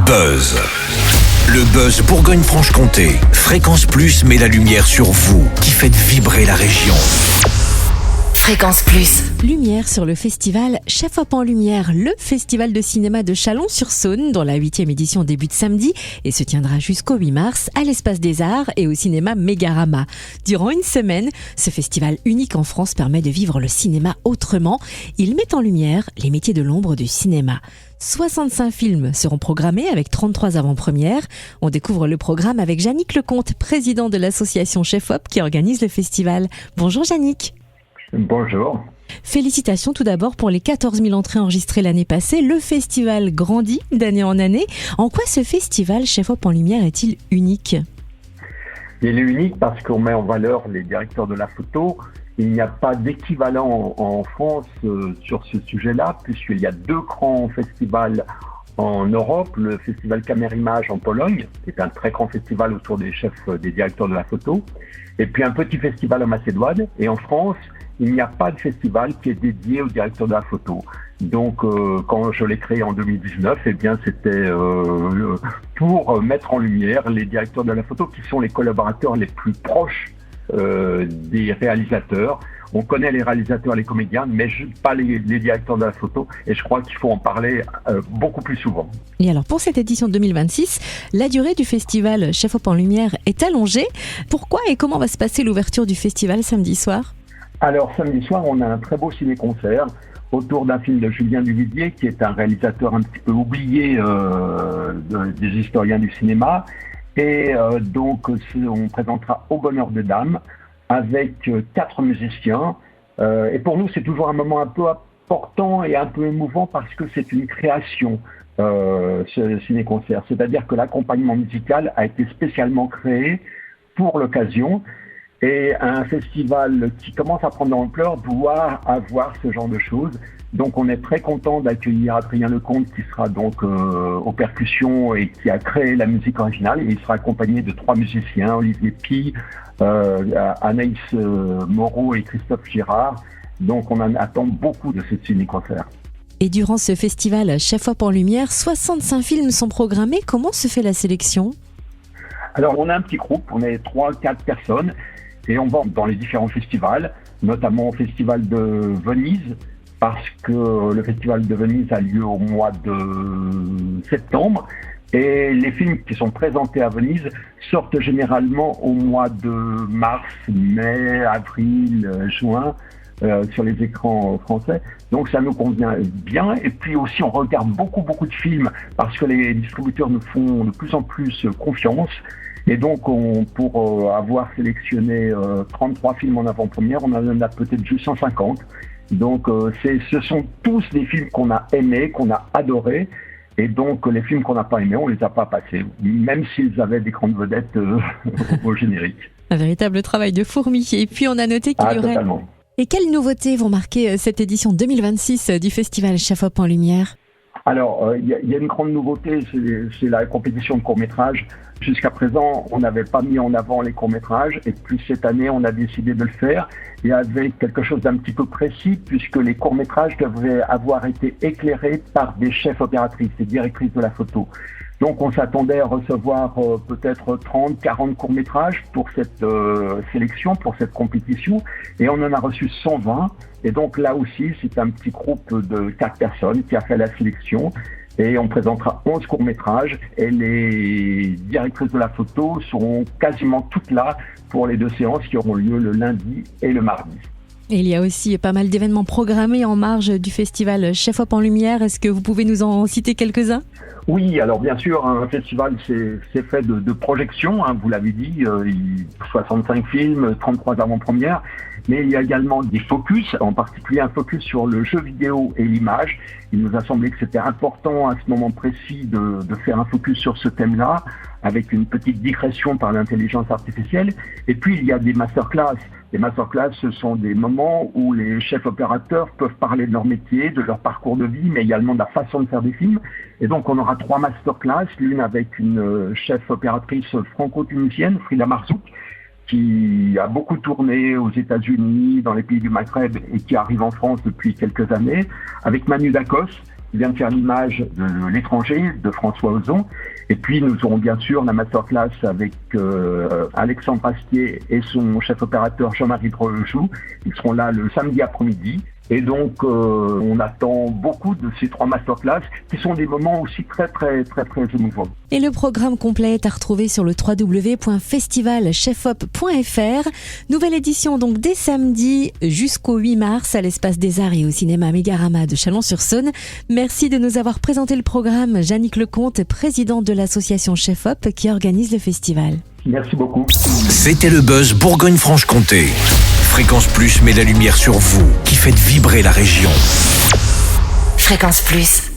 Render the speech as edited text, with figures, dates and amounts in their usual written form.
Buzz. Le Buzz Bourgogne-Franche-Comté. Fréquence Plus met la lumière sur vous qui faites vibrer la région. Fréquence Plus. Lumière sur le festival Chef Op en Lumière, le festival de cinéma de Chalon-sur-Saône, dont la 8e édition débute samedi et se tiendra jusqu'au 8 mars à l'Espace des Arts et au cinéma Mégarama. Durant une semaine, ce festival unique en France permet de vivre le cinéma autrement. Il met en lumière les métiers de l'ombre du cinéma. 65 films seront programmés avec 33 avant-premières. On découvre le programme avec Yannick Lecomte, président de l'association Chef Op qui organise le festival. Bonjour Yannick. Bonjour. Félicitations tout d'abord pour les 14 000 entrées enregistrées l'année passée. Le festival grandit d'année en année. En quoi ce festival Chef Op en Lumière est-il unique ? Il est unique parce qu'on met en valeur les directeurs de la photo. Il n'y a pas d'équivalent en France sur ce sujet-là, puisqu'il y a 2 grands festivals en Europe. Le festival Camérimage en Pologne, qui est un très grand festival autour des chefs, des directeurs de la photo. Et puis un petit festival en Macédoine. Et en France, il n'y a pas de festival qui est dédié aux directeurs de la photo. Donc, quand je l'ai créé en 2019, eh bien, c'était pour mettre en lumière les directeurs de la photo qui sont les collaborateurs les plus proches des réalisateurs. On connaît les réalisateurs, les comédiens, mais pas les directeurs de la photo. Et je crois qu'il faut en parler beaucoup plus souvent. Et alors, pour cette édition 2026, la durée du festival Chef Op en Lumière est allongée. Pourquoi et comment va se passer l'ouverture du festival samedi soir ? Alors, samedi soir, on a un très beau ciné-concert autour d'un film de Julien Duvivier, qui est un réalisateur un petit peu oublié des historiens du cinéma. Et donc, on présentera Au bonheur de dames avec 4 musiciens. Et pour nous, c'est toujours un moment un peu important et un peu émouvant parce que c'est une création, ce ciné-concert. C'est-à-dire que l'accompagnement musical a été spécialement créé pour l'occasion. Et un festival qui commence à prendre de l'ampleur doit avoir ce genre de choses. Donc on est très content d'accueillir Adrien Lecomte qui sera donc aux percussions et qui a créé la musique originale. Et il sera accompagné de 3 musiciens, Olivier Py, Anaïs Moreau et Christophe Girard. Donc on en attend beaucoup de ce ciné-concert. Et durant ce festival Chef Op en Lumière, 65 films sont programmés. Comment se fait la sélection ? Alors on a un petit groupe, on est 3-4 personnes. Et on va dans les différents festivals, notamment au Festival de Venise, parce que le Festival de Venise a lieu au mois de septembre. Et les films qui sont présentés à Venise sortent généralement au mois de mars, mai, avril, juin, sur les écrans français. Donc ça nous convient bien. Et puis aussi, on regarde beaucoup de films, parce que les distributeurs nous font de plus en plus confiance. Et donc, pour avoir sélectionné 33 films en avant-première, on en a peut-être juste 150. Donc, ce sont tous des films qu'on a aimés, qu'on a adorés. Et donc, les films qu'on n'a pas aimés, on les a pas passés, même s'ils avaient des grandes vedettes au générique. Un véritable travail de fourmi. Et puis, on a noté qu'il y aurait... Totalement. Et quelles nouveautés vont marquer cette édition 2026 du festival Chef Op en Lumière ? Alors, il y a une grande nouveauté, c'est la compétition de courts-métrages. Jusqu'à présent, on n'avait pas mis en avant les courts-métrages, et puis cette année, on a décidé de le faire, et avec quelque chose d'un petit peu précis, puisque les courts-métrages devraient avoir été éclairés par des chefs opératrices, des directrices de la photo. Donc, on s'attendait à recevoir peut-être 30, 40 courts-métrages pour cette sélection, pour cette compétition, et on en a reçu 120. Et donc là aussi, c'est un petit groupe de 4 personnes qui a fait la sélection. Et on présentera 11 courts-métrages. Et les directrices de la photo seront quasiment toutes là pour les 2 séances qui auront lieu le lundi et le mardi. Et il y a aussi pas mal d'événements programmés en marge du festival Chef Op en Lumière. Est-ce que vous pouvez nous en citer quelques-uns ? Oui, alors bien sûr, un festival, c'est fait de projections, vous l'avez dit, 65 films, 33 avant-premières, mais il y a également des focus, en particulier un focus sur le jeu vidéo et l'image. Il nous a semblé que c'était important à ce moment précis de faire un focus sur ce thème-là, avec une petite digression par l'intelligence artificielle. Et puis, il y a des masterclass. Les masterclass, ce sont des moments où les chefs opérateurs peuvent parler de leur métier, de leur parcours de vie, mais également de la façon de faire des films. Et donc, on aura 3 masterclass, l'une avec une chef opératrice franco-tunisienne, Frida Marzouk, qui a beaucoup tourné aux États-Unis, dans les pays du Maghreb, et qui arrive en France depuis quelques années, avec Manu Dacos, qui vient de faire l'image de l'étranger, de François Ozon. Et puis nous aurons bien sûr la masterclass avec Alexandre Astier et son chef opérateur Jean-Marie Drojoux. Ils seront là le samedi après-midi. Et donc on attend beaucoup de ces 3 masterclass qui sont des moments aussi très émouvants. Et le programme complet est à retrouver sur le www.festivalchefop.fr. Nouvelle édition donc dès samedi jusqu'au 8 mars à l'Espace des Arts et au cinéma Mégarama de Chalon-sur-Saône. Merci de nous avoir présenté le programme. Jannick Lecomte, présidente de l'association Chefop qui organise le festival. Merci beaucoup. C'était le Buzz Bourgogne-Franche-Comté. Fréquence Plus met la lumière sur vous, qui faites vibrer la région. Fréquence Plus.